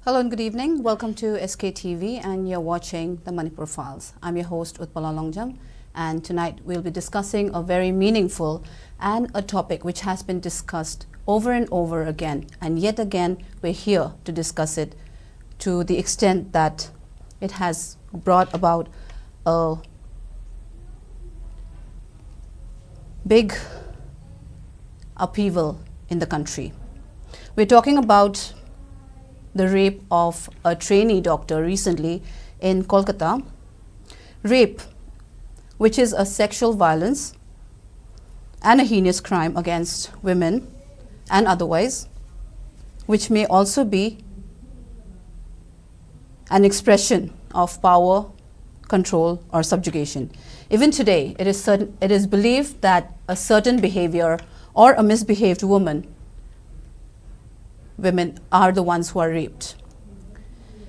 Hello and good evening. Welcome to SKTV and you're watching the Manipur Files. I'm your host Utpala Longjam, and tonight we'll be discussing a very meaningful and a topic which has been discussed over and over again, and yet again we're here to discuss it to the extent that it has brought about a big upheaval in the country. We're talking about the rape of a trainee doctor recently in Kolkata. Rape, which is a sexual violence and a heinous crime against women and otherwise, which may also be an expression of power, control, or subjugation. Even today, it is believed that a certain behavior or a misbehaved women are the ones who are raped.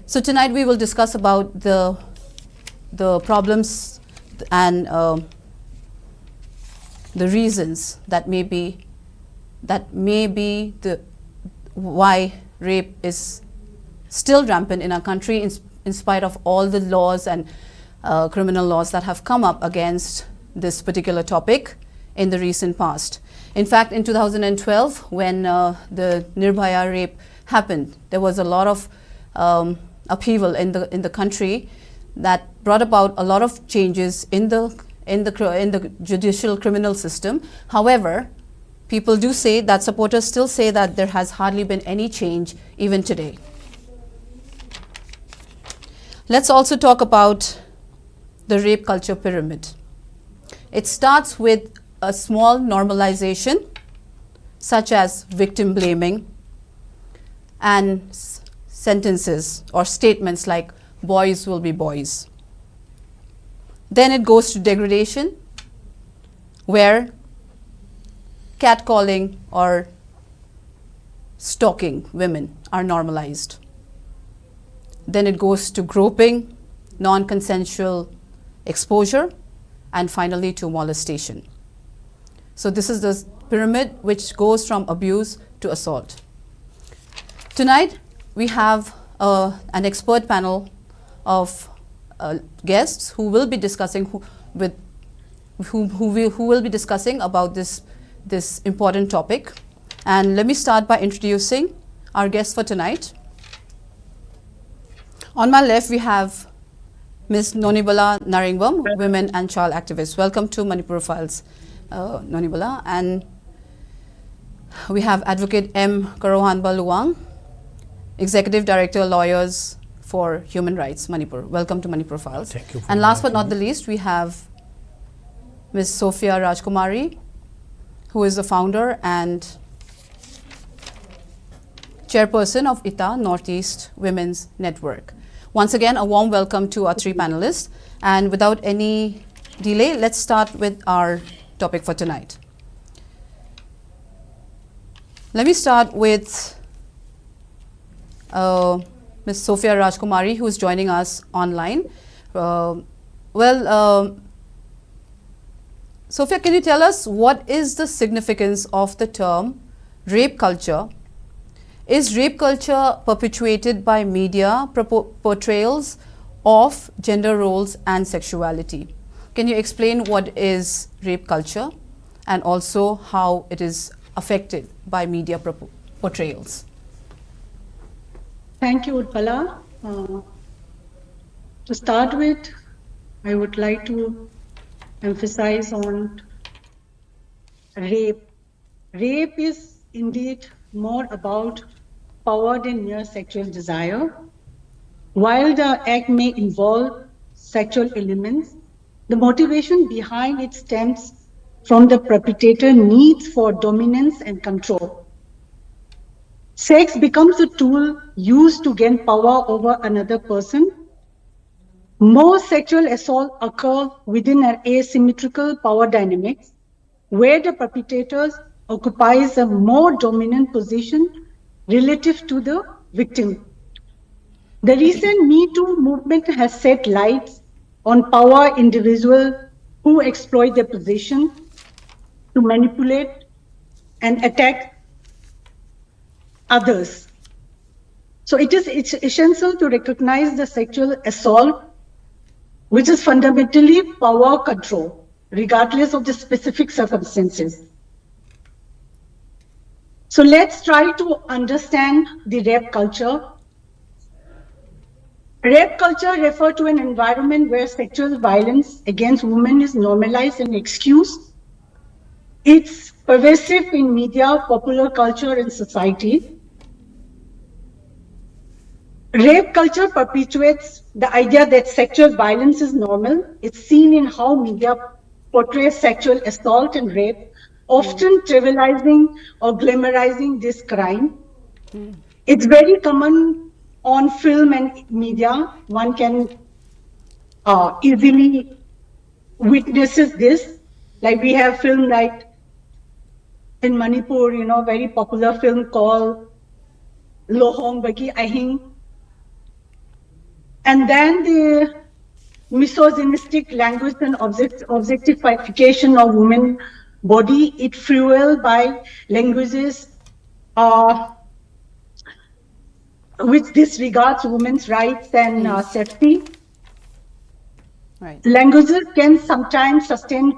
So tonight we will discuss about the problems and the reasons that may be why rape is still rampant in our country in spite of all the laws and criminal laws that have come up against this particular topic in the recent past. In fact, in 2012, when the Nirbhaya rape happened, there was a lot of upheaval in the country that brought about a lot of changes in the judicial criminal system. However, people do say that supporters still say that there has hardly been any change even today. Let's also talk about the rape culture pyramid. It starts with a small normalization, such as victim blaming and sentences or statements like boys will be boys. Then it goes to degradation, where catcalling or stalking women are normalized. Then it goes to groping, non-consensual exposure, and finally to molestation. So this is the pyramid which goes from abuse to assault. Tonight we have an expert panel of guests who will be discussing about this important topic. And let me start by introducing our guests for tonight. On my left we have Ms. NONIBALA NARENGBAM, women and child activist. Welcome to Manipur Files, NONIBALA. And we have Advocate M. KOROUHANBA LUWANG, Executive Director, Lawyers for Human Rights, Manipur. Welcome to Manipur Files. Thank you. And last but not the least, we have Ms. SOPHIA RAJKUMARI, who is the founder and chairperson of ITA Northeast Women's Network. Once again, a warm welcome to our three panelists. And without any delay, let's start with our topic for tonight. Let me start with Ms. SOPHIA RAJKUMARI, who is joining us online. SOPHIA, can you tell us what is the significance of the term rape culture? Is rape culture perpetuated by media portrayals of gender roles and sexuality? Can you explain what is rape culture and also how it is affected by media portrayals? Thank you, Utpala. To start with, I would like to emphasize on rape. Rape is indeed more about power than mere sexual desire. While the act may involve sexual elements, the motivation behind it stems from the perpetrator's needs for dominance and control. Sex becomes a tool used to gain power over another person. Most sexual assaults occur within an asymmetrical power dynamics, where the perpetrator occupies a more dominant position relative to the victim. The recent Me Too movement has set light on power individuals who exploit their position to manipulate and attack others. So it's essential to recognize the sexual assault, which is fundamentally power control, regardless of the specific circumstances. So let's try to understand the rape culture. Rape culture refers to an environment where sexual violence against women is normalized and excused. It's pervasive in media, popular culture, and society. Rape culture perpetuates the idea that sexual violence is normal. It's seen in how media portrays sexual assault and rape, often trivializing or glamorizing this crime. It's very common on film and media. One can easily witnesses this. Like we have film like in Manipur, very popular film called Lohong Bagi Ahing. And then the misogynistic language and objectification of women's body, it fueled by languages which disregards women's rights and safety. Right. Languages can sometimes sustain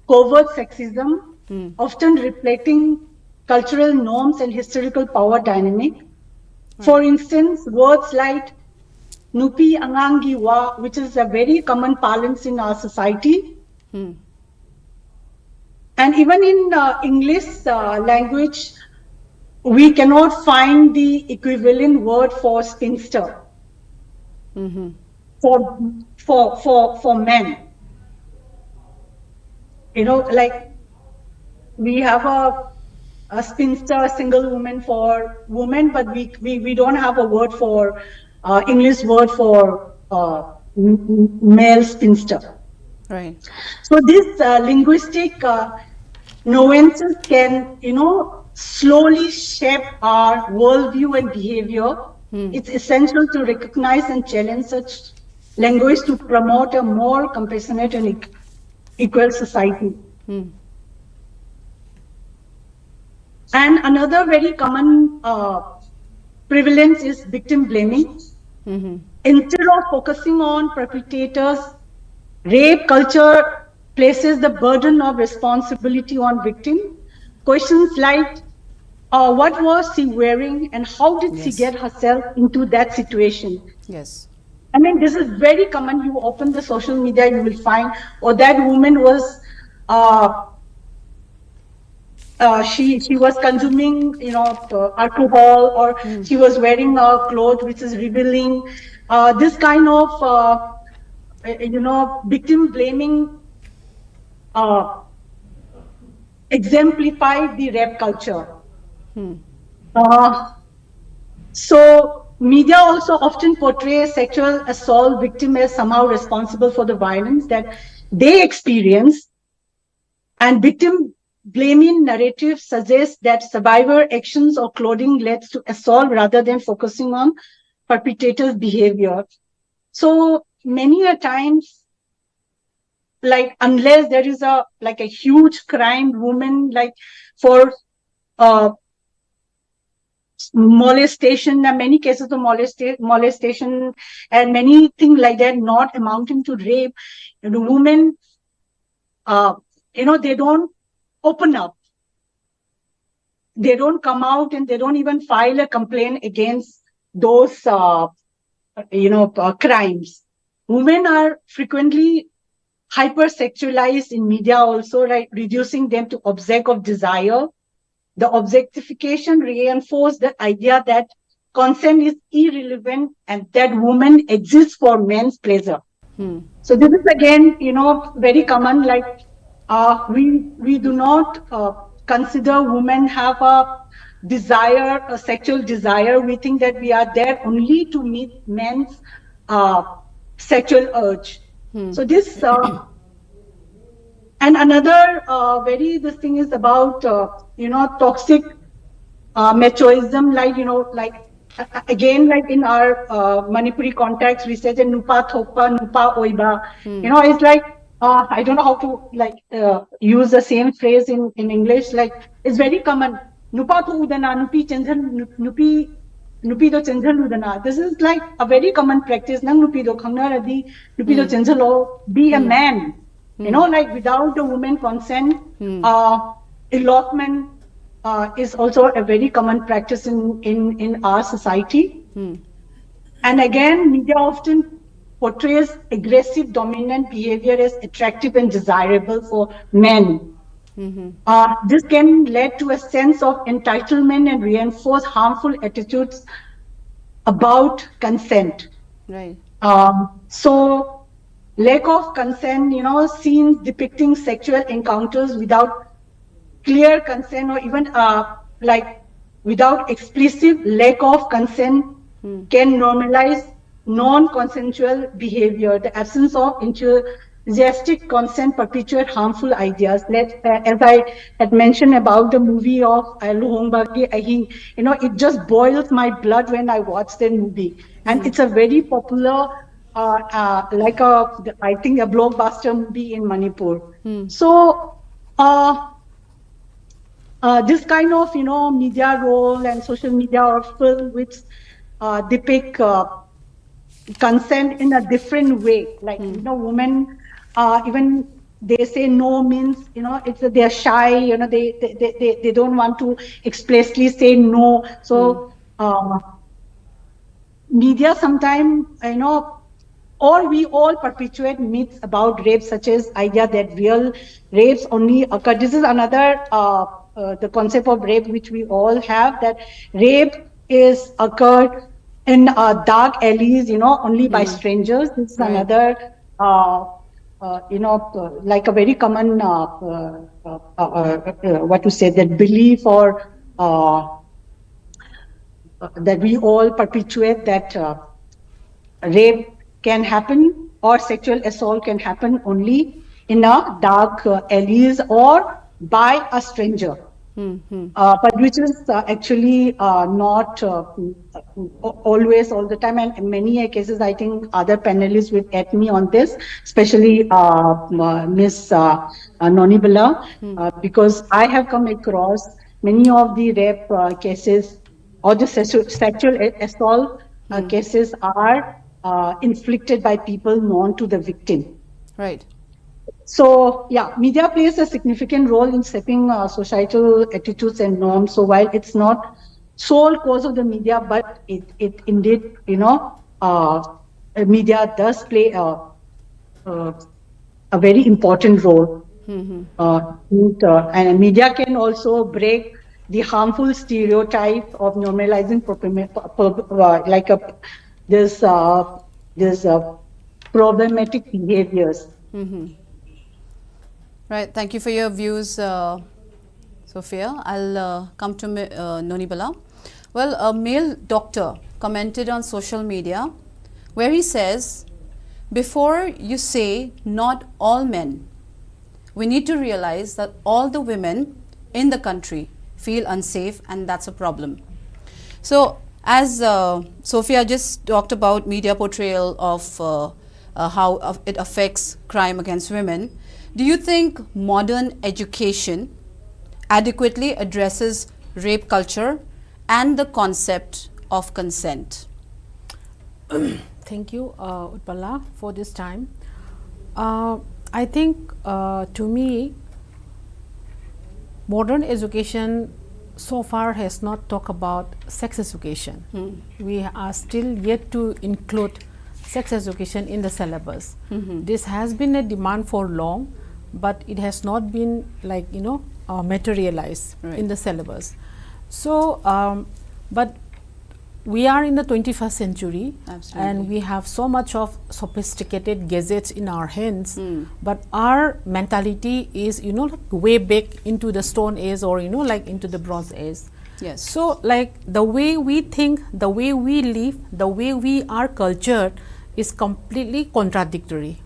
covert sexism, often reflecting cultural norms and historical power dynamic. Right. For instance, words like Nupi Angangi Wa, which is a very common parlance in our society. And even in English language, we cannot find the equivalent word for spinster for men. Like we have a spinster, a single woman for women, but we don't have a word for English word for male spinster. Right. So this linguistic nuances can, slowly shape our worldview and behavior. It's essential to recognize and challenge such language to promote a more compassionate and equal society. And another very common prevalence is victim blaming. Instead of focusing on perpetrators, rape culture places the burden of responsibility on victim. Questions like, what was she wearing and how did she get herself into that situation? Yes. I mean, this is very common. You open the social media, you will find, or that woman was, she was consuming, alcohol, or she was wearing a cloth which is revealing. This kind of, victim blaming exemplified the rape culture. So media also often portrays sexual assault victim as somehow responsible for the violence that they experience, and victim blaming narrative suggests that survivor actions or clothing leads to assault rather than focusing on perpetrator's behavior. So many a times, like unless there is a huge crime, woman for molestation, and many cases of molestation and many things like that, not amounting to rape, the women, they don't open up. They don't come out and they don't even file a complaint against those, crimes. Women are frequently hypersexualized in media also, right? Reducing them to object of desire. The objectification reinforces the idea that consent is irrelevant and that woman exists for men's pleasure. So this is again, very common. Like we do not consider women have a desire, a sexual desire. We think that we are there only to meet men's sexual urge. So this and another this thing is about toxic machoism, again, like in our Manipuri context, we say that nupa thopa, nupa oiba. It's like I don't know how to use the same phrase in English. Like it's very common. Nupa thu udana, nupi chandhan, nupi nupido chenjaludana. This is like a very common practice. Nang nupido khangnaradi, nupido chenjalo, be a man. You know, like without the woman consent, elopement is also a very common practice in our society. And again, media often portrays aggressive, dominant behavior as attractive and desirable for men. This can lead to a sense of entitlement and reinforce harmful attitudes about consent. Right. So lack of consent, you know, scenes depicting sexual encounters without clear consent or even like without explicit lack of consent can normalize non-consensual behavior. The absence of enthusiastic consent perpetuate harmful ideas. As I had mentioned about the movie of LUWANG, you know, it just boils my blood when I watch the movie. And it's a very popular, like I think a blockbuster movie in Manipur. So, this kind of, you know, media role and social media or film which depict consent in a different way. Like, you know, women, even they say no means, you know, they're shy, you know, they don't want to explicitly say no. So media sometimes, you know, or we all perpetuate myths about rape, such as idea that real rapes only occur. This is another, the concept of rape which we all have, that rape is occurred in dark alleys, you know, only by strangers. This is another, you know, like a very common, what to say, that belief or that we all perpetuate, that rape can happen or sexual assault can happen only in a dark alleys or by a stranger. But which is actually not always all the time, and in many cases I think other panelists will add me on this, especially Miss NONIBALA, because I have come across many of the rape cases or the sexual assault cases are inflicted by people known to the victim. Right. So, yeah, media plays a significant role in shaping societal attitudes and norms. So while it's not sole cause of the media, but it indeed, you know, media does play a very important role. And media can also break the harmful stereotype of normalizing this problematic behaviors. Right. Thank you for your views, Sophia. I'll come to NONIBALA. Well, a male doctor commented on social media where he says, before you say not all men, we need to realize that all the women in the country feel unsafe, and that's a problem. So, as Sophia just talked about media portrayal of how it affects crime against women, do you think modern education adequately addresses rape culture and the concept of consent? Thank you, Utpala, for this time. I think, to me, modern education so far has not talked about sex education. We are still yet to include sex education in the syllabus. This has been a demand for long, but it has not been, like, you know, materialized in the syllabus. So, but we are in the 21st century. Absolutely. And we have so much of sophisticated gadgets in our hands, but our mentality is, you know, like way back into the Stone Age, or, you know, like into the Bronze Age. Yes. So, like, the way we think, the way we live, the way we are cultured is completely contradictory,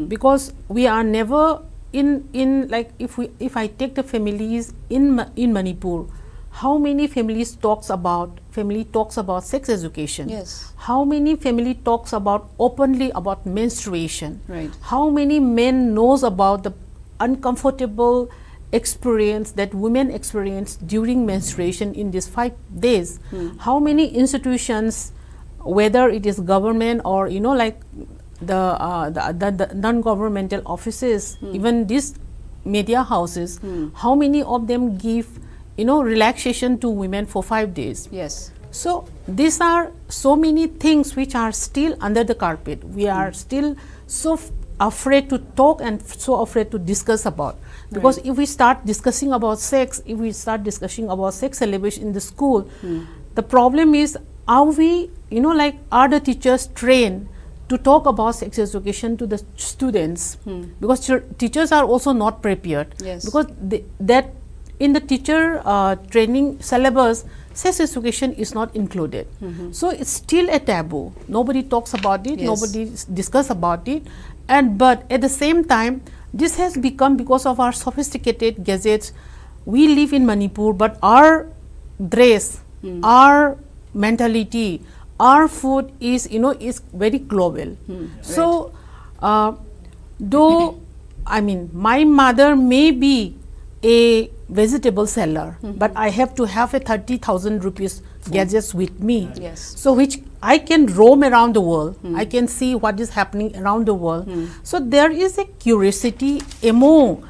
because we are never in like, if I take the families in Manipur, how many families talks about sex education? Yes. How many family talks about openly about menstruation? Right. How many men knows about the uncomfortable experience that women experience during menstruation in these 5 days, how many institutions, whether it is government or like the non-governmental offices, even these media houses, how many of them give relaxation to women for 5 days? Yes. So these are so many things which are still under the carpet. We are still so afraid to talk and so afraid to discuss about, because if we start discussing about sex, if we start discussing about sex celebration in the school, the problem is, are we are the teachers trained to talk about sex education to the students? Because teachers are also not prepared. Yes. Because that in the teacher training syllabus, sex education is not included. So it's still a taboo. Nobody talks about it. Yes. Nobody discuss about it. But at the same time, this has become, because of our sophisticated gadgets, we live in Manipur, but our dress, our mentality, our food is is very global. So though my mother may be a vegetable seller, but I have to have a 30,000 rupees gadgets with me. Yes. So which I can roam around the world. I can see what is happening around the world. So there is a curiosity among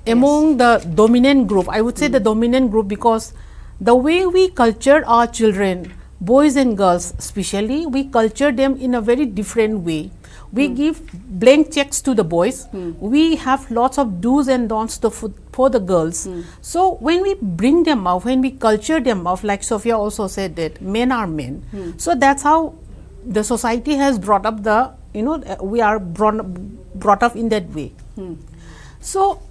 the dominant group. I would say the dominant group, because the way we culture our children, boys and girls especially, we culture them in a very different way. We give blank checks to the boys. We have lots of do's and don'ts for the girls. So when we bring them up, when we culture them up, like Sophia also said that men are men. So that's how the society has brought up the, we are brought up in that way. So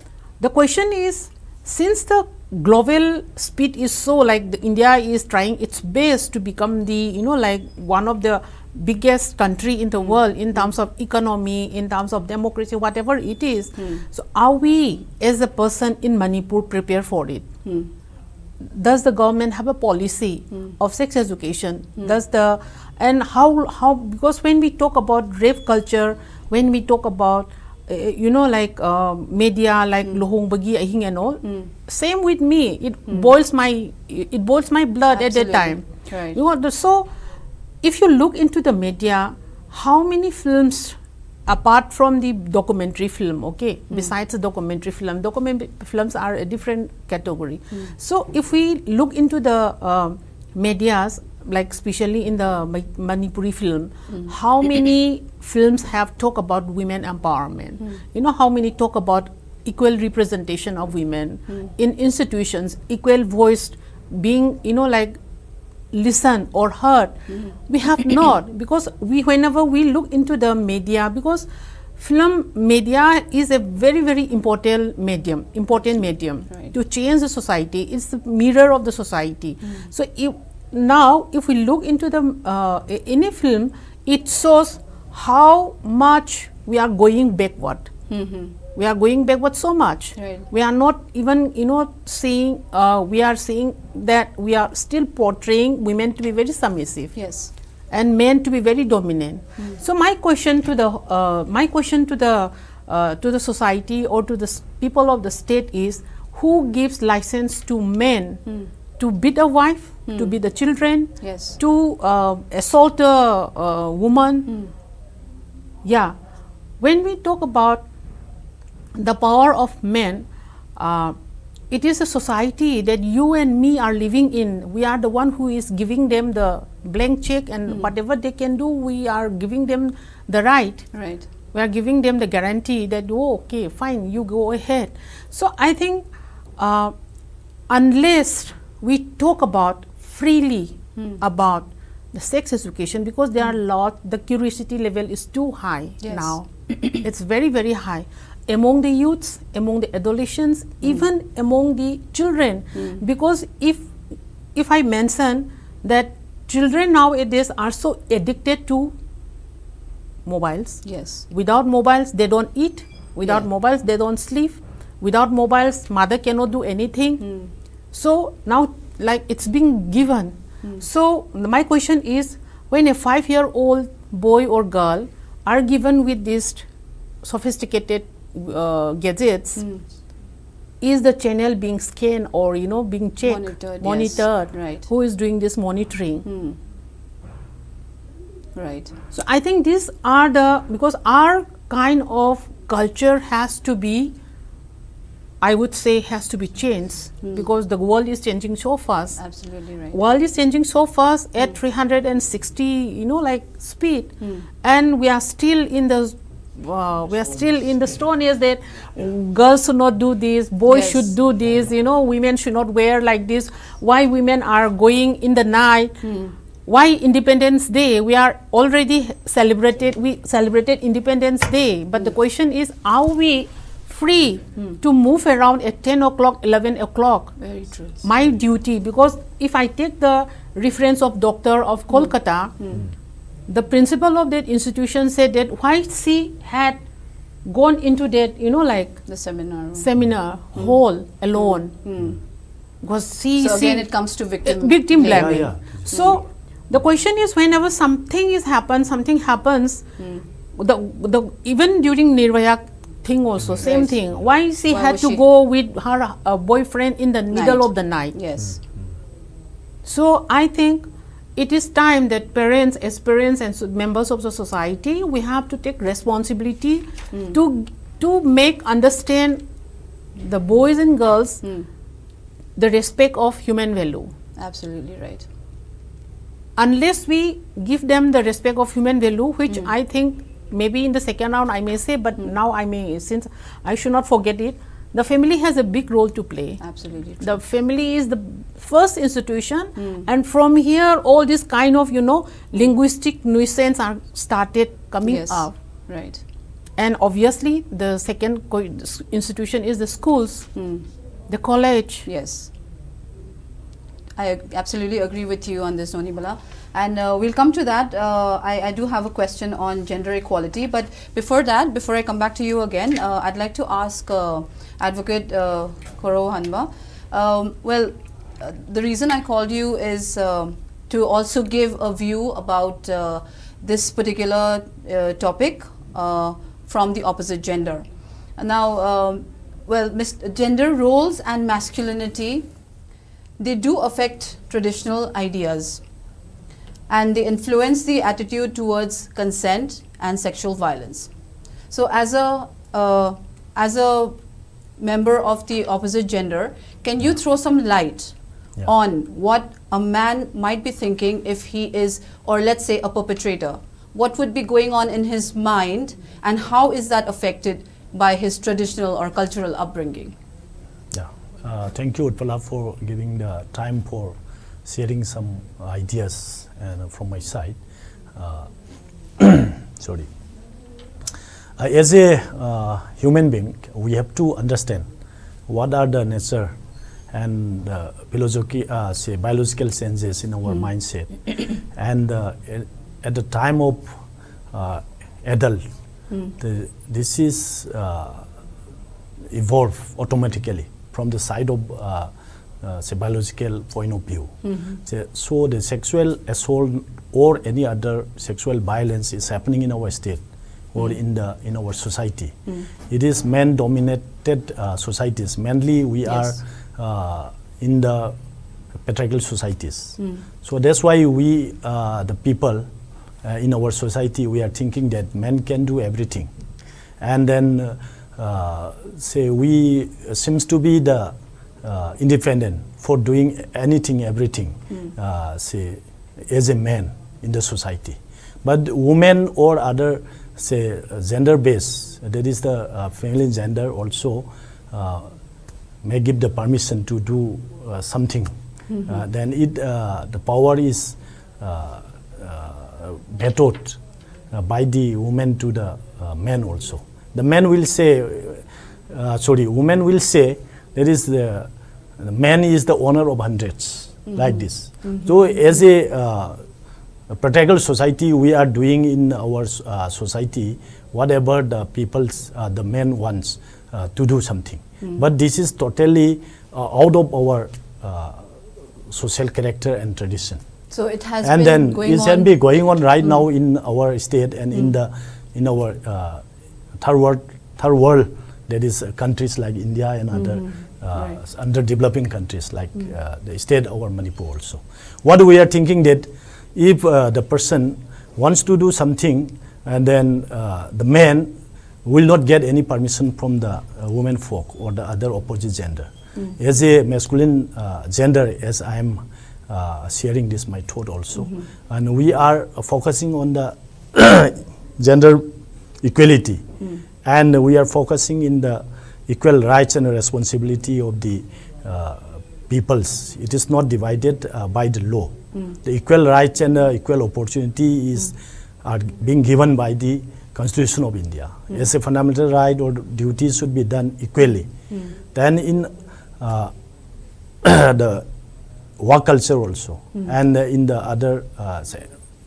the question is, since the global speed is so, like India is trying its best to become the, one of the biggest country in the world in terms of economy, in terms of democracy, whatever it is. So are we as a person in Manipur prepared for it? Does the government have a policy of sex education? Does the, and how, because when we talk about rape culture, when we talk about media like Lohong Bagi Ahing and all, same with me, it boils my blood. Absolutely. At that time. Right. So if you look into the media, how many films, apart from the documentary film, besides the documentary films are a different category. So if we look into the medias, like especially in the Manipuri film, how many films have talked about women empowerment? How many talk about equal representation of women in institutions, equal voice being, listen or heard? We have not, because whenever we look into the media, because film media is a very, very important medium Right. to change the society. It's the mirror of the society. So if we look into the any film, it shows how much we are going backward. We are going backward so much. Right. We are not even seeing, we are seeing that we are still portraying women to be very submissive. Yes. And men to be very dominant. So my question to the society or to the people of the state is, who gives license to men to beat a wife, to beat the children, Yes. to assault a woman? Yeah. When we talk about the power of men, it is a society that you and me are living in. We are the one who is giving them the blank check, and whatever they can do, we are giving them the right. Right. We are giving them the guarantee that, oh, okay, fine, you go ahead. So I think unless we talk about freely about the sex education, because there are a lot, the curiosity level is too high. Yes. Now. It's very, very high. Among the youths, among the adolescents, even among the children. Because if I mention that children nowadays are so addicted to mobiles. Yes. Without mobiles, they don't eat. Without mobiles, they don't sleep. Without mobiles, mother cannot do anything. So now, like, it's being given. So my question is, when a 5-year-old boy or girl are given with these sophisticated gadgets, is the channel being scanned or being checked, Monitored, yes. Right. Who is doing this monitoring? Right. So I think these are because our kind of culture has to be, I would say, has to be changed because the world is changing so fast. Absolutely right. World is changing so fast at 360 like speed, and we are still in the stone age that girls should not do this, boys Yes. should do this, women should not wear like this. Why women are going in the night? Why Independence Day? We are already we celebrated Independence Day, but the question is, are we free to move around at 10 o'clock, 11 o'clock? Very true. My duty, because if I take the reference of doctor of Kolkata, the principal of that institution said that why she had gone into that, like The seminar room. seminar hall alone, because she So again, it comes to victim blaming. Yeah. So the question is, whenever something happens, the even during Nirbhaya thing also, same Right. thing. Why she Why had was to she- go with her boyfriend in the middle Night. of the night? Yes. So I think it is time that parents and members of the society, we have to take responsibility to make understand the boys and girls the respect of human value. Absolutely right. Unless we give them the respect of human value, which I think maybe in the second round I may say, but now I may, since I should not forget it, the family has a big role to play. Absolutely true. The family is the first institution, and from here all this kind of linguistic nuisance are started coming Yes. up. Right. And obviously the second institution is the schools, the college. Yes. I absolutely agree with you on this, Nonibala. And we'll come to that. I do have a question on gender equality. But before that, before I come back to you again, I'd like to ask Advocate KOROUHANBA. The reason I called you is to also give a view about this particular topic from the opposite gender. Now, gender roles and masculinity, they do affect traditional ideas, and they influence the attitude towards consent and sexual violence. So as a member of the opposite gender, can you throw some light on what a man might be thinking if he is, or let's say a perpetrator, what would be going on in his mind, and how is that affected by his traditional or cultural upbringing? Thank you, Utpala, for giving the time for sharing some ideas from my side. Sorry. As a human being, we have to understand what are the nature and biological changes in our mindset. And at the time of adult, this is evolve automatically from the side of biological point of view. So the sexual assault or any other sexual violence is happening in our state or in our society. It is man-dominated societies. Mainly we are in the patriarchal societies. So that's why we, the people in our society, we are thinking that men can do everything. And then we seems to be the independent for doing anything, everything, as a man in the society. But women or other, gender base, that is the feminine gender also may give the permission to do something. Then the power is vetoed by the woman to the men also. The men will say, women will say, that is the man is the owner of hundreds, like this. So as a patriarchal society, we are doing in our society whatever the people's, the men wants to do something. But this is totally out of our social character and tradition. So it has and been then going it on. can be going on right now in our state and in our third world, that is countries like India and other under developing countries like the state or Manipur also. What we are thinking that if the person wants to do something and then the man will not get any permission from the women folk or the other opposite gender. As a masculine gender, as I am sharing this my thought also, and we are focusing on the gender equality, and we are focusing in the equal rights and responsibility of the peoples. It is not divided by the law. The equal rights and equal opportunity are being given by the Constitution of India. As a fundamental right or duties should be done equally. Then in the work culture also, and in the other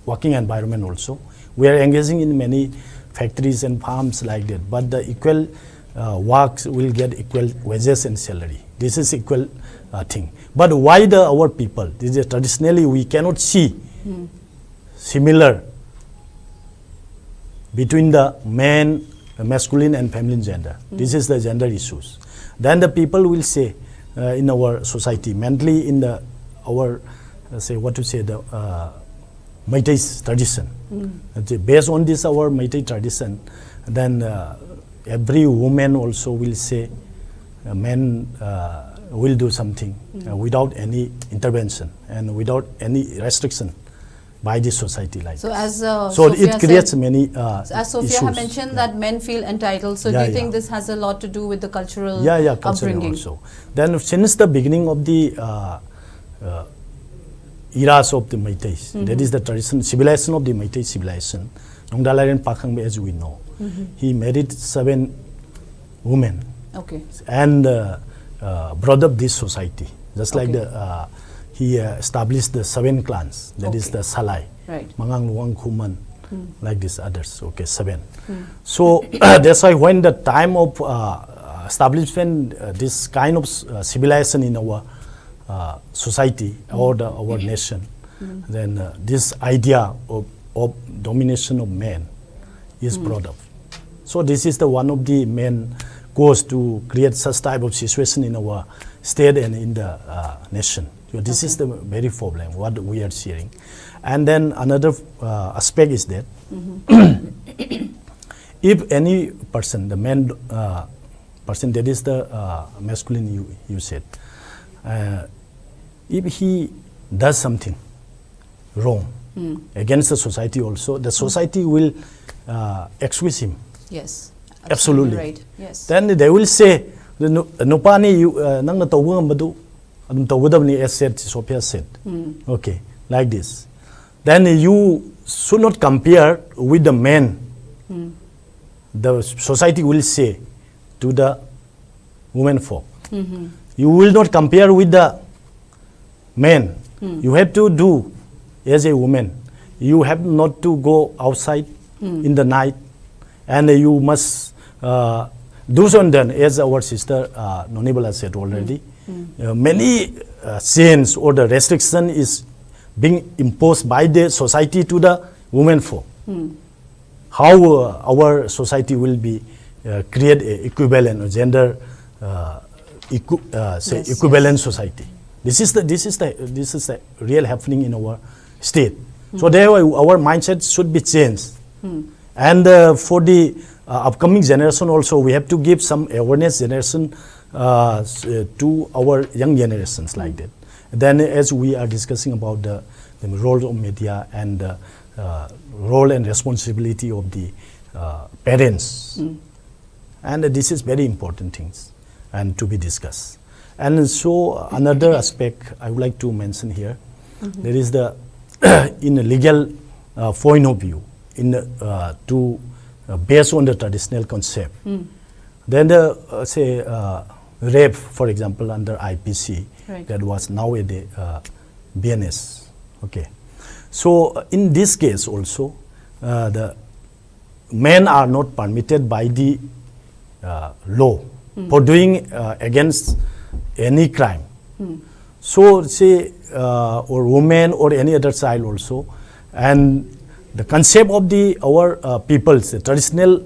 working environment also, we are engaging in many factories and farms like that, but the equal works will get equal wages and salary. This is equal thing. But why our people? This is traditionally we cannot see similar between the man, masculine and feminine gender. This is the gender issues. Then the people will say in our society, mainly in the our the Meitei tradition. Based on this our Meitei tradition, then every woman also will say men will do something without any intervention and without any restriction by the society like so this. As So Sophia it creates said, many as Sophia issues. had mentioned that men feel entitled, so do you think this has a lot to do with the cultural cultural upbringing? also. Then since the beginning of the eras of the Meiteis, that is the tradition, civilization of the Meitei civilization, Nongdalaren Pakhangbe, as we know, he married 7 women and brought up this society. Just like he established the 7 clans, that is the Salai, Mangang, Luwang, Khuman, like these others, 7. So that's why when the time of establishment, this kind of civilization in our society or our nation, then this idea of domination of men is brought up. So this is the one of the main cause to create such type of situation in our state and in the nation. So this is the very problem what we are seeing. And then another aspect is that if any person, the man person, that is the masculine you said, if he does something wrong against the society also, the society will excuse him. Yes, absolutely. Right. Yes. Then they will say, "Nupani, nang na tawang madu, adum tawadam ni," as said, Sophia said. Okay, like this. Then you should not compare with the men. The society will say to the women folk. You will not compare with the men. You have to do as a woman. You have not to go outside in the night, and you must do so. And then, as our sister NONIBALA said already, many sins or the restriction is being imposed by the society to the women folk. How our society will be create a equivalent or gender equivalent society. This is the real happening in our state. So there our mindset should be changed. And for the upcoming generation also, we have to give some awareness generation to our young generations like that. Then as we are discussing about the role of media and the role and responsibility of the parents, and this is very important things and to be discussed. And so another aspect I would like to mention here, there is the in a legal point of view, in to based on the traditional concept. Then the say rape, for example, under IPC, that was now at the BNS. Okay, so in this case also, the men are not permitted by the law for doing against any crime. So say or woman or any other child also, and the concept of the our peoples, the traditional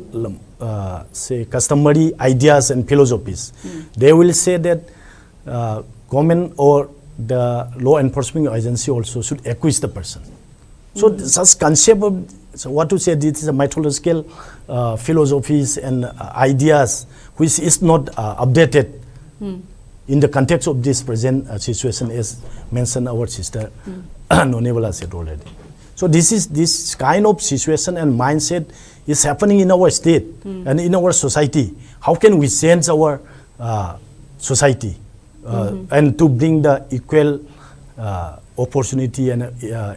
say customary ideas and philosophies. They will say that government or the law enforcement agency also should acquit the person. So such concept of, so what to say, this is a mythological philosophies and ideas which is not updated in the context of this present situation, as mentioned our sister NONIBALA said already. So this kind of situation and mindset is happening in our state and in our society. How can we change our society and to bring the equal opportunity and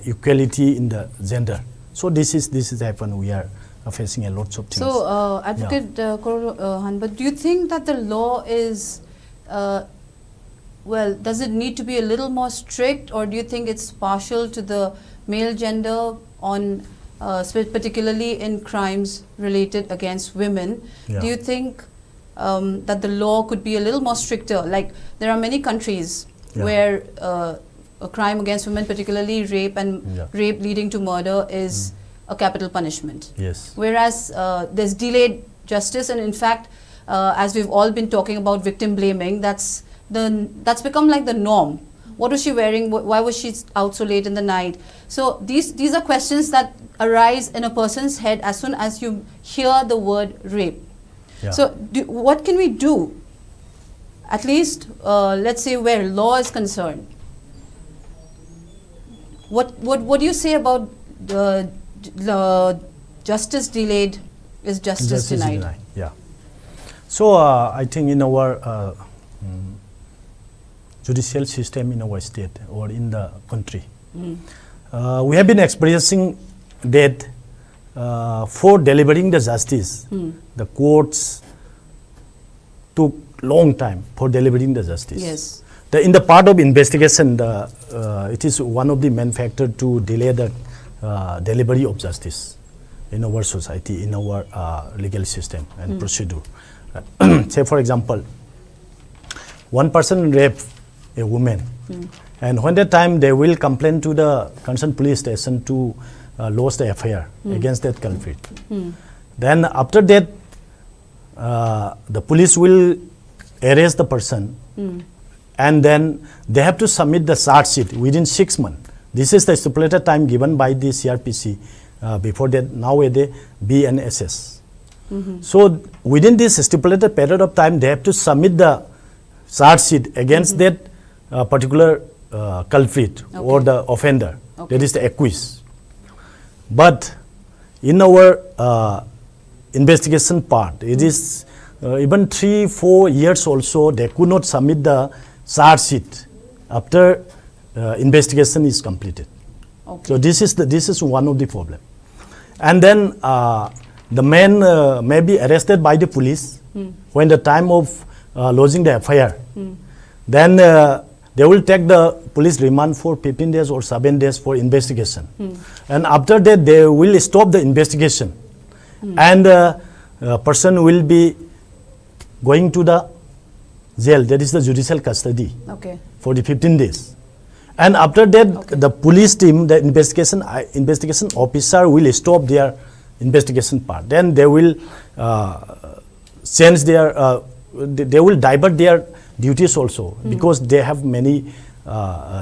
equality in the gender? So this is happening. We are facing a lot of things. So, Advocate KOROUHANBA, do you think that the law is, well, does it need to be a little more strict, or do you think it's partial to the male gender on, particularly in crimes related against women? Yeah. Do you think that the law could be a little more stricter? Like, there are many countries where a crime against women, particularly rape and rape leading to murder, is a capital punishment. Yes. Whereas there's delayed justice, and in fact, as we've all been talking about victim blaming, that's become like the norm. What was she wearing? Why was she out so late in the night? So these are questions that arise in a person's head as soon as you hear the word rape. Yeah. So what can we do? At least, let's say where law is concerned. What do you say about the justice delayed is justice denied? Yeah. So I think in our judicial system in our state or in the country, we have been experiencing that for delivering the justice, the courts took long time for delivering the justice. Yes. In the part of investigation, it is one of the main factors to delay the delivery of justice in our society, in our legal system and procedure. Say, for example, one person raped a woman, and when the time they will complain to the concerned police station to lodge the FIR against that culprit. Then after that, the police will arrest the person, and then they have to submit the charge sheet within 6 months. This is the stipulated time given by the CRPC. Before that, nowadays BNSS. So within this stipulated period of time, they have to submit the charge sheet against that particular culprit or the offender. That is the accused. But in our investigation part, it is even 3-4 years also they could not submit the charge sheet after investigation is completed. So this is one of the problem. And then the man may be arrested by the police when the time of lodging the FIR. Then they will take the police remand for 15 days or 7 days for investigation. And after that, they will stop the investigation. And person will be going to the jail, that is the judicial custody, for the 15 days. And after that, the police team, the investigation officer will stop their investigation part. Then they will change their, they will divert their duties also, because they have many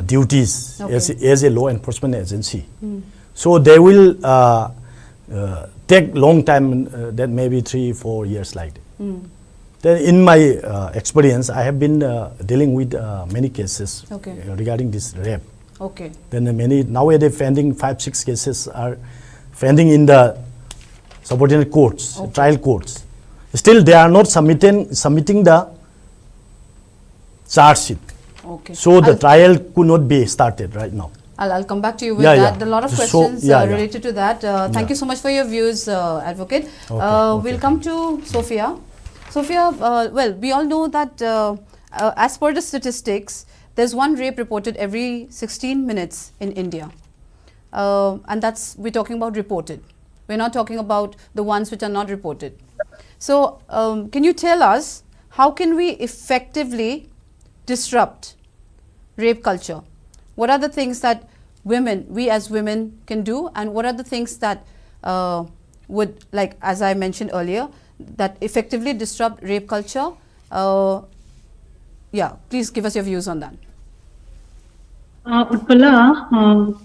duties as a law enforcement agency. So they will take long time, that maybe 3-4 years like that. Then in my experience, I have been dealing with many cases regarding this rape. Then many, nowadays pending 5-6 cases are pending in the subordinate courts, trial courts. Still they are not submitting the charge sheet. So the trial could not be started right now. I'll come back to you with that. A lot of questions related to that. Thank you so much for your views, Advocate. We'll come to Sophia. Sophia, well, we all know that as per the statistics, there's one rape reported every 16 minutes in India. And that's, we're talking about reported. We're not talking about the ones which are not reported. So can you tell us, how can we effectively disrupt rape culture? What are the things that we as women can do, and what are the things that would, like as I mentioned earlier, that effectively disrupt rape culture. Yeah, please give us your views on that. Utpala,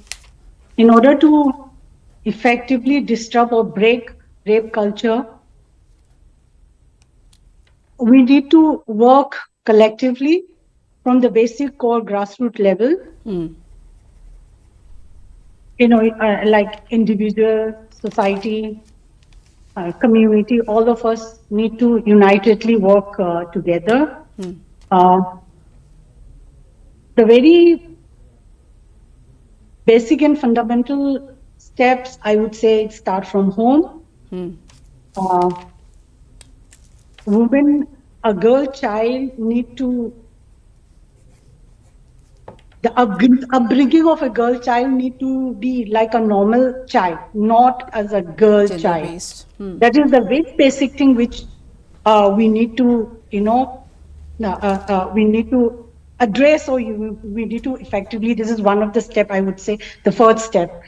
in order to effectively disrupt or break rape culture, we need to work collectively from the basic core grassroots level. You know, like individual, society, community, all of us need to unitedly work together. The very basic and fundamental steps, I would say, start from home. Women, a girl child need to, the upbringing of a girl child need to be like a normal child, not as a girl child. That is the very basic thing which we need to, you know, we need to address, or we need to effectively, this is one of the step, I would say, the first step.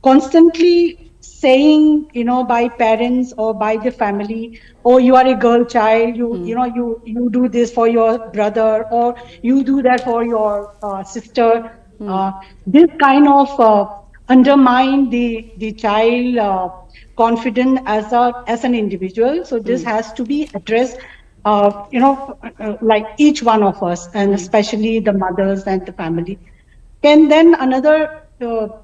Constantly saying, you know, by parents or by the family, oh, you are a girl child, you know, you do this for your brother, or you do that for your sister. This kind of undermine the child confidence as an individual. So this has to be addressed, you know, like each one of us, and especially the mothers and the family. And then another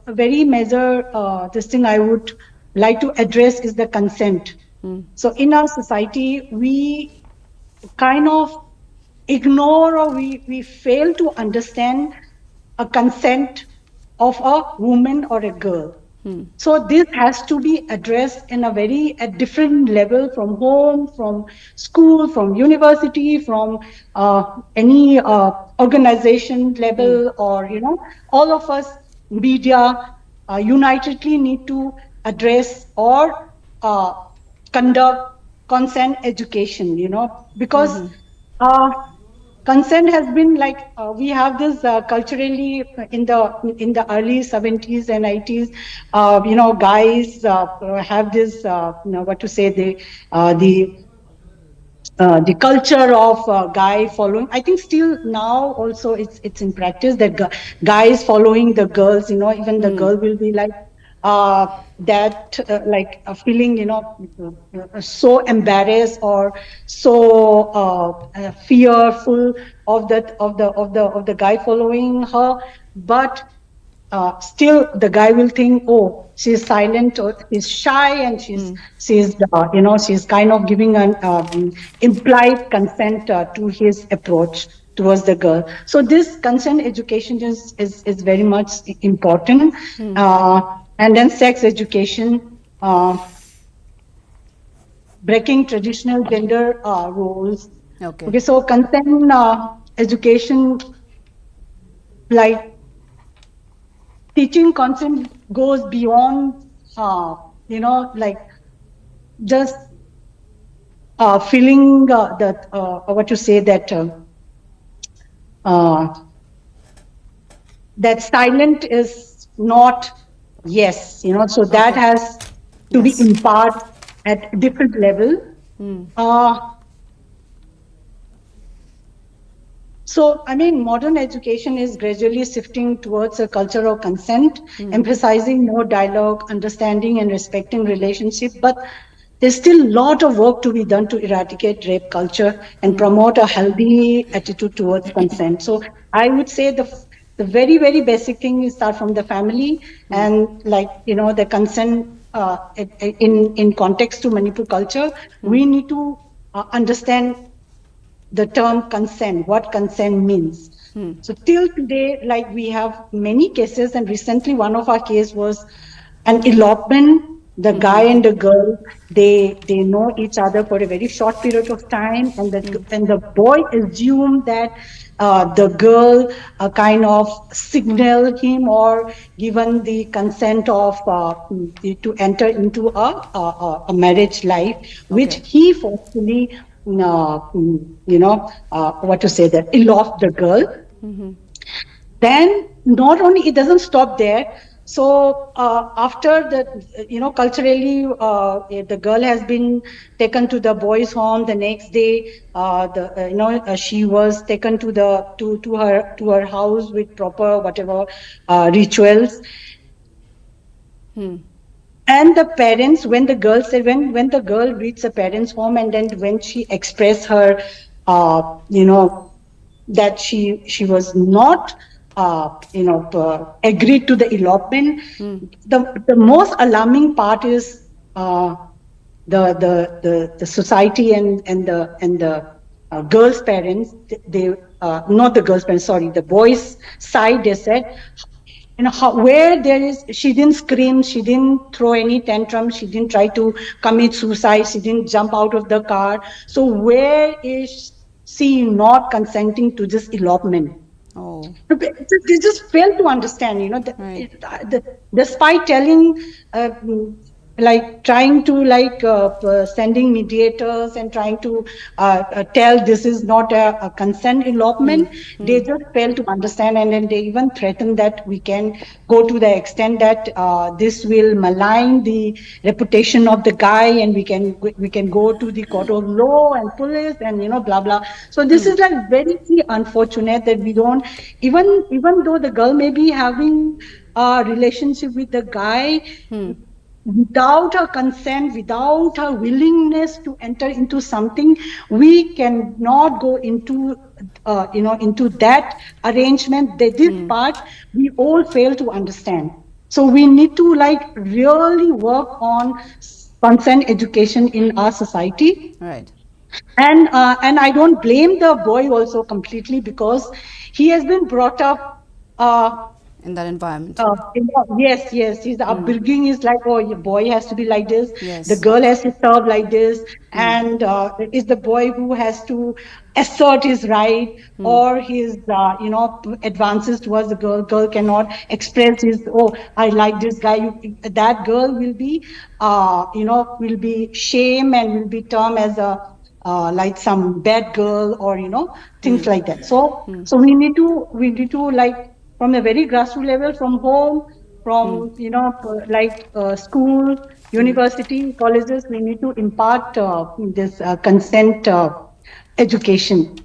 very major this thing I would like to address is the consent. So in our society, we kind of ignore, or we fail to understand a consent of a woman or a girl. So this has to be addressed in a very different level, from home, from school, from university, from any organization level, or, you know, all of us, media, unitedly need to address or conduct consent education, you know, because consent has been like, we have this culturally in the early 70s and 80s, you know, guys have this, you know, what to say, the culture of guy following. I think still now also it's in practice that guys following the girls, you know, even the girl will be like that, like a feeling, you know, so embarrassed or so fearful of the guy following her, but still the guy will think, oh, she's silent or she's shy, and she's you know, she's kind of giving an implied consent to his approach towards the girl. So this consent education is very much important. And then sex education, breaking traditional gender roles. Okay, so consent education, like teaching consent, goes beyond, you know, like just feeling that, what you say, that that silent is not yes, you know, so that has to be imparted at different level. So, I mean, modern education is gradually shifting towards a culture of consent, emphasizing more dialogue, understanding, and respecting relationship. But there's still a lot of work to be done to eradicate rape culture and promote a healthy attitude towards consent. So, I would say the very, very basic thing is start from the family, and, like, you know, the consent in context to Manipur culture, we need to understand the term consent, what consent means. So till today, like, we have many cases, and recently one of our case was an elopement. The guy and the girl, they know each other for a very short period of time, and the boy assumed that the girl kind of signaled him or given the consent of to enter into a marriage life, which he forcefully, you know, what to say, that eloped the girl. Then not only it doesn't stop there, So after the, culturally, the girl has been taken to the boys' home. The next day, she was taken to her house with proper whatever rituals. And the parents, when the girl said, when the girl reached the parents' home, and then when she expressed her, that she was not, agreed to the elopement. The most alarming part is the society and the girls' parents. They not the girls' parents, sorry, the boys' side. They said, where there is, she didn't scream, she didn't throw any tantrum, she didn't try to commit suicide, she didn't jump out of the car. So where is she not consenting to this elopement? Oh. They just fail to understand, despite telling, trying to sending mediators and trying to tell this is not a consent elopement. They just fail to understand, and then they even threaten that we can go to the extent that this will malign the reputation of the guy, and we can go to the court of law and police and blah blah. So this is like very unfortunate that we don't, even though the girl may be having a relationship with the guy, without her consent, without her willingness to enter into something, we cannot go into into that arrangement. This part we all fail to understand. So we need to really work on consent education in our society. Right. And I don't blame the boy also completely, because he has been brought up in that environment. Yes. His upbringing is like, oh, your boy has to be like this. Yes. The girl has to serve like this, and it's the boy who has to assert his right or his, advances towards the girl. Girl cannot express his, oh, I like this guy. That girl will be, will be shamed and will be termed as a like some bad girl, or things like that. So we need to from a very grassroots level, from home, from school, university, colleges, we need to impart this consent education.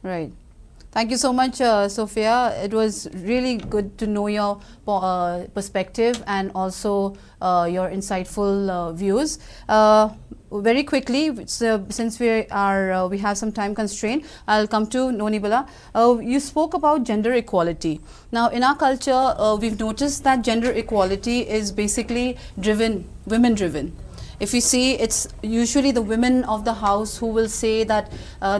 Right. Thank you so much, Sophia. It was really good to know your perspective and also your insightful views. Very quickly, since we have some time constraint, I'll come to NONIBALA. You spoke about gender equality. Now, in our culture, we've noticed that gender equality is basically women driven. If you see, it's usually the women of the house who will say that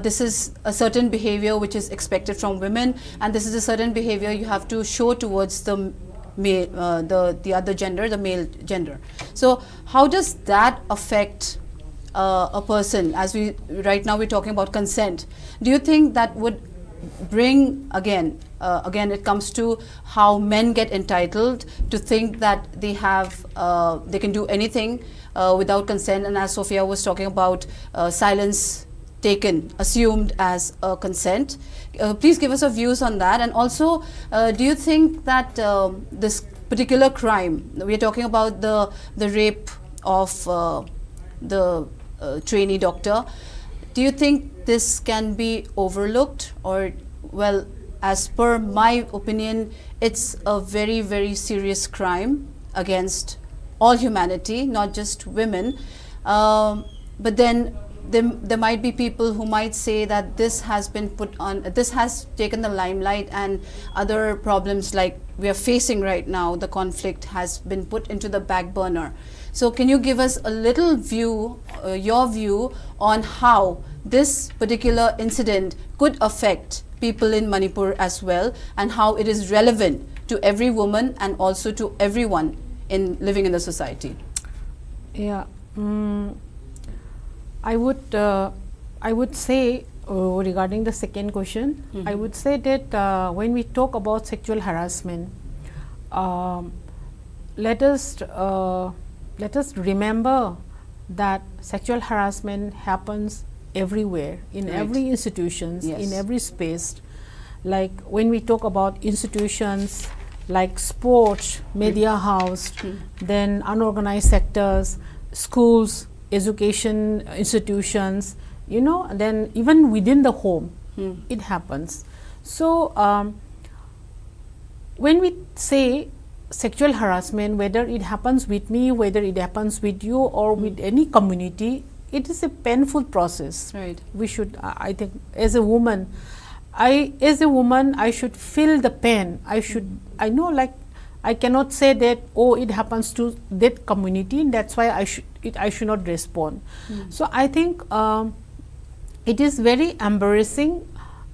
this is a certain behavior which is expected from women, and this is a certain behavior you have to show towards the male, the other gender, the male gender. So how does that affect a person? As right now we're talking about consent. Do you think that would bring again it comes to how men get entitled to think that they can do anything without consent, and as Sophia was talking about, silence assumed as a consent. Please give us your views on that. And also, do you think that this particular crime, we are talking about the rape of the trainee doctor, do you think this can be overlooked? Or, well, as per my opinion, it's a very, very serious crime against all humanity, not just women. But then there might be people who might say that this has been this has taken the limelight, and other problems like we are facing right now, the conflict has been put into the back burner. So can you give us a little view, your view on how this particular incident could affect people in Manipur as well, and how it is relevant to every woman and also to everyone living in the society? Yeah, I would say regarding the second question, I would say that when we talk about sexual harassment, let us remember that sexual harassment happens everywhere, in every institutions, in every space. Like when we talk about institutions, like sports, media house, then unorganized sectors, schools, education institutions, you know, then even within the home, it happens. So when we say sexual harassment, whether it happens with me, whether it happens with you or with any community, it is a painful process. Right. We should, I think, as a woman, I should feel the pain. I know, like, I cannot say that, oh, it happens to that community, and that's why I should not respond. So I think it is very embarrassing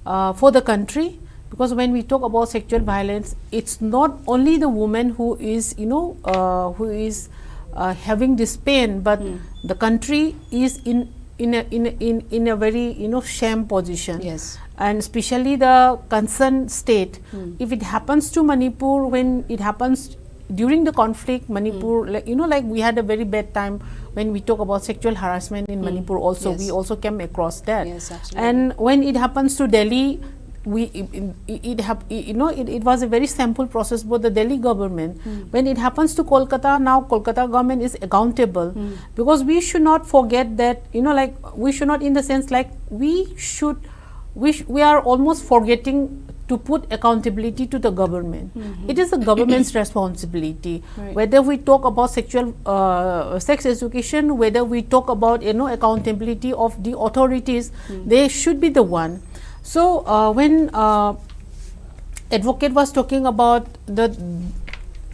for the country, because when we talk about sexual violence, it's not only the woman who is, you know, who is having this pain, but the country is in a very, you know, shame position. Yes. And especially the concerned state. If it happens to Manipur, when it happens during the conflict, Manipur, like, you know, like we had a very bad time when we talk about sexual harassment in Manipur also. Yes. We also came across that. Yes, absolutely. And when it happens to Delhi, it was a very simple process for the Delhi government. When it happens to Kolkata, now Kolkata government is accountable, because we should not forget that, you know, like we should not, in the sense like we are almost forgetting to put accountability to the government. It is the government's responsibility. Right. Whether we talk about sexual sex education, whether we talk about, you know, accountability of the authorities, they should be the one. So when advocate was talking about the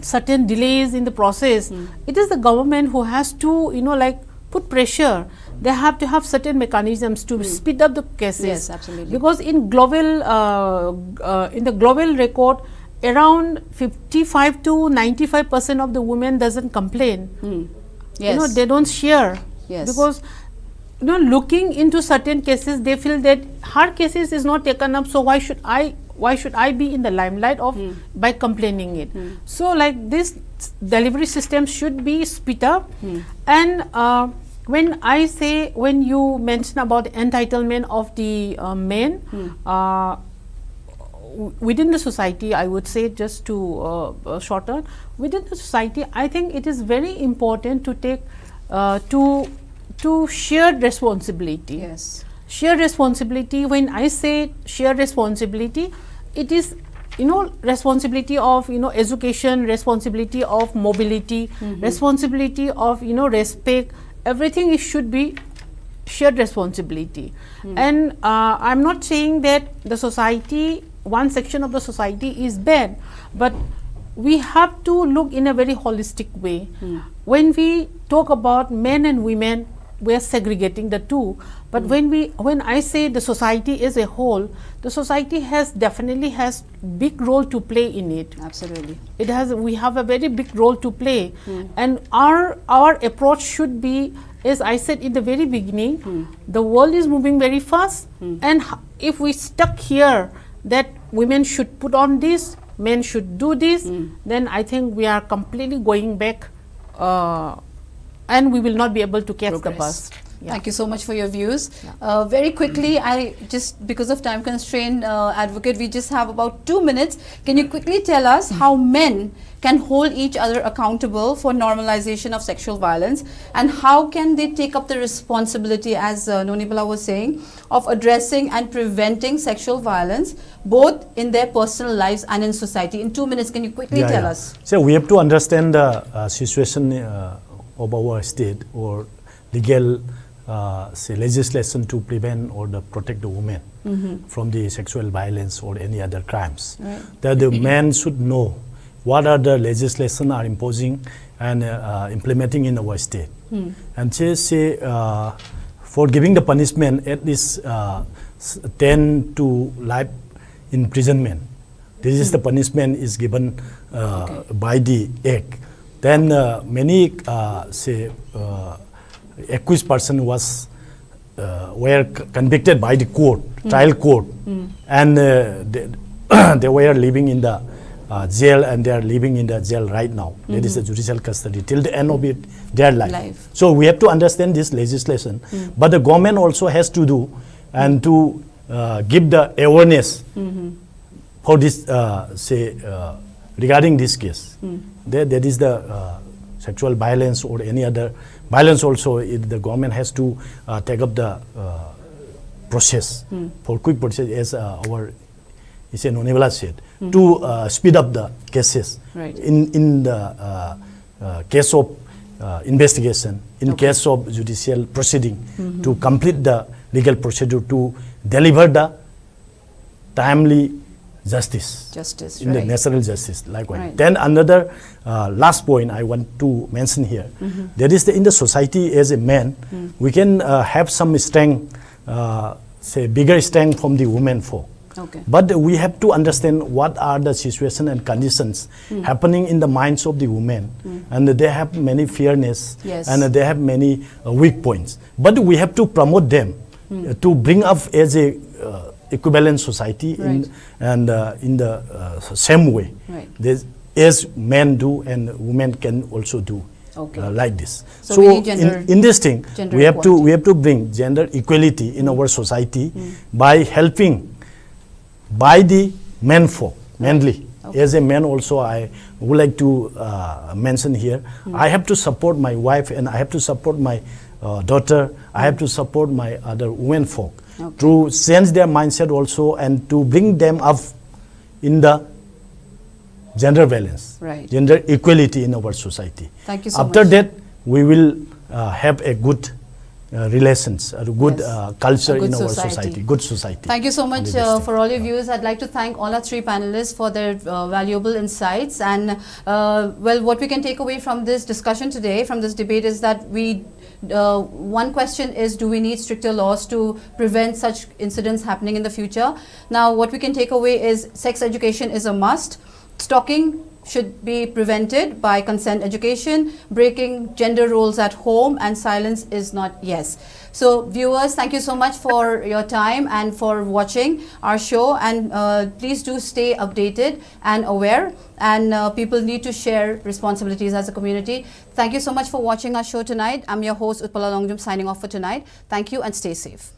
certain delays in the process, it is the government who has to, you know, like put pressure. They have to have certain mechanisms to speed up the cases. Yes, absolutely. Because in global, in the global record, around 55 to 95% of the women doesn't complain. Yes. You know, they don't share. Yes. Because, you know, looking into certain cases, they feel that her cases is not taken up, so why should I be in the limelight of by complaining it? So like this delivery system should be speed up. And when you mention about entitlement of the men within the society, I would say, just to shorten, within the society, I think it is very important to take to shared responsibility. Yes. Shared responsibility. When I say shared responsibility, it is, you know, responsibility of, you know, education, responsibility of mobility, responsibility of, you know, respect. Everything should be shared responsibility. And I'm not saying that the society, one section of the society is bad, but we have to look in a very holistic way. When we talk about men and women, we are segregating the two. But when I say the society as a whole, the society definitely has big role to play in it. Absolutely. We have a very big role to play. And our approach should be, as I said in the very beginning, the world is moving very fast, and if we stuck here that women should put on this, men should do this, then I think we are completely going back, and we will not be able to catch the bus. Yeah. Thank you so much for your views. Very quickly, because of time constraint, Advocate, we just have about 2 minutes. Can you quickly tell us how men can hold each other accountable for normalization of sexual violence, and how can they take up the responsibility, as NONIBALA was saying, of addressing and preventing sexual violence both in their personal lives and in society? In 2 minutes, can you quickly tell us? So we have to understand the situation of our state or legal say legislation to prevent or protect the women from the sexual violence or any other crimes. Right. That the men should know what are the legislation are imposing and implementing in our state. And say for giving the punishment at least 10 to life imprisonment. This is the punishment is given by the act. Then many accused person were convicted by the court, trial court, and they were living in the jail, and they are living in the jail right now. That is the judicial custody till the end of their life. So we have to understand this legislation, but the government also has to do and to give the awareness for this regarding this case. There is the sexual violence or any other violence also, the government has to take up the process for quick process, as our NONIBALA said, to speed up the cases. Right. In the case of investigation, in case of judicial proceeding, to complete the legal procedure, to deliver the timely justice in the natural justice, likewise. Right. Then another last point I want to mention here, that is in the society as a man, we can have some strength, say bigger strength from the women folk. Okay. But we have to understand what are the situation and conditions happening in the minds of the women, and they have many fearness, Yes. and they have many weak points. But we have to promote them to bring up as a equivalent society, Right. in the same way, Right. as men do and women can also do. Okay. Like this. So we need gender- in this thing, gender we have equality. to bring gender equality in our society by helping by the men folk, mainly. As a man also, I would like to mention here, I have to support my wife, and I have to support my daughter, I have to support my other women folk, to change their mindset also, and to bring them up in the gender balance, Right. gender equality in our society. Thank you so After much. that, we will have a good relations, a good Yes. culture A good in our society. society, good society. Thank you so much on this thing. for all your views. I'd like to thank all our three panelists for their valuable insights. And well, what we can take away from this discussion today, from this debate, is that one question is, do we need stricter laws to prevent such incidents happening in the future? Now, what we can take away is sex education is a must. Stalking should be prevented by consent education, breaking gender roles at home, and silence is not yes. So viewers, thank you so much for your time and for watching our show, and please do stay updated and aware, and people need to share responsibilities as a community. Thank you so much for watching our show tonight. I'm your host Utpala Longjam, signing off for tonight. Thank you and stay safe.